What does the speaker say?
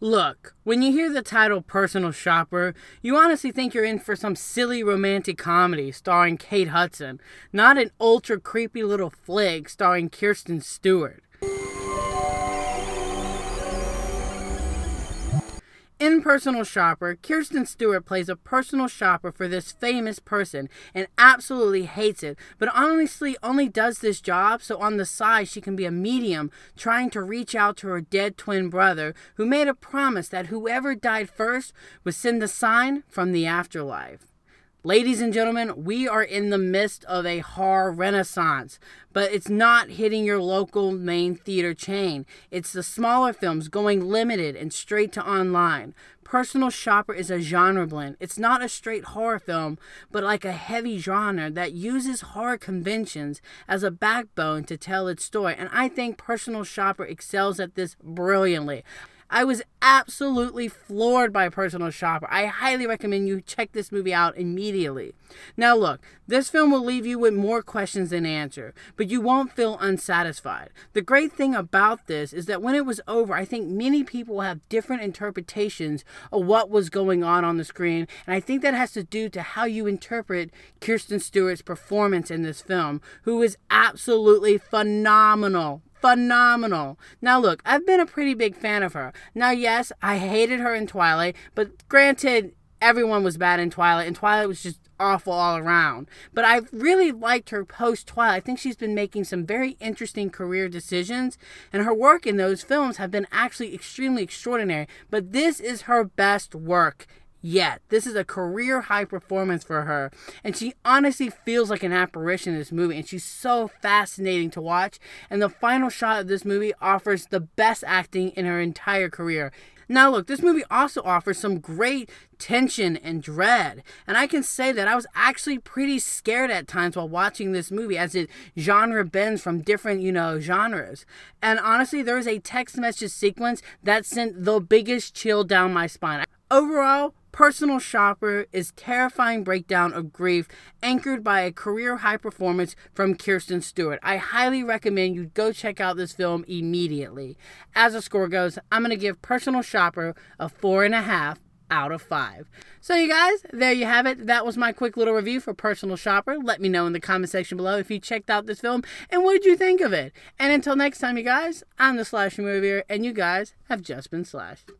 Look, when you hear the title Personal Shopper, you honestly think you're in for some silly romantic comedy starring Kate Hudson, not an ultra creepy little flick starring Kristen Stewart. In Personal Shopper, Kristen Stewart plays a personal shopper for this famous person and absolutely hates it, but honestly only does this job so on the side she can be a medium trying to reach out to her dead twin brother who made a promise that whoever died first would send a sign from the afterlife. Ladies and gentlemen, we are in the midst of a horror renaissance, but it's not hitting your local main theater chain. It's the smaller films going limited and straight to online. Personal Shopper is a genre blend. It's not a straight horror film, but like a heavy genre that uses horror conventions as a backbone to tell its story. And I think Personal Shopper excels at this brilliantly. I was absolutely floored by Personal Shopper. I highly recommend you check this movie out immediately. Now look, this film will leave you with more questions than answer, but you won't feel unsatisfied. The great thing about this is that when it was over, I think many people have different interpretations of what was going on the screen, and I think that has to do to how you interpret Kristen Stewart's performance in this film, who is absolutely phenomenal. Phenomenal. Now look, I've been a pretty big fan of her. Now yes, I hated her in Twilight, but granted, everyone was bad in Twilight, and Twilight was just awful all around. But I've really liked her post-Twilight. I think she's been making some very interesting career decisions, and her work in those films have been actually extremely extraordinary. But this is her best work yet. This is a career high performance for her, and she honestly feels like an apparition in this movie, and she's so fascinating to watch, and the final shot of this movie offers the best acting in her entire career. Now look, this movie also offers some great tension and dread, and I can say that I was actually pretty scared at times while watching this movie as it genre bends from different, genres. And honestly, there was a text message sequence that sent the biggest chill down my spine. Overall, Personal Shopper is a terrifying breakdown of grief anchored by a career high performance from Kristen Stewart. I highly recommend you go check out this film immediately. As the score goes, I'm going to give Personal Shopper a 4.5 out of 5. So you guys, there you have it. That was my quick little review for Personal Shopper. Let me know in the comment section below if you checked out this film and what did you think of it. And until next time, you guys, I'm the Slasher Movie, and you guys have just been slashed.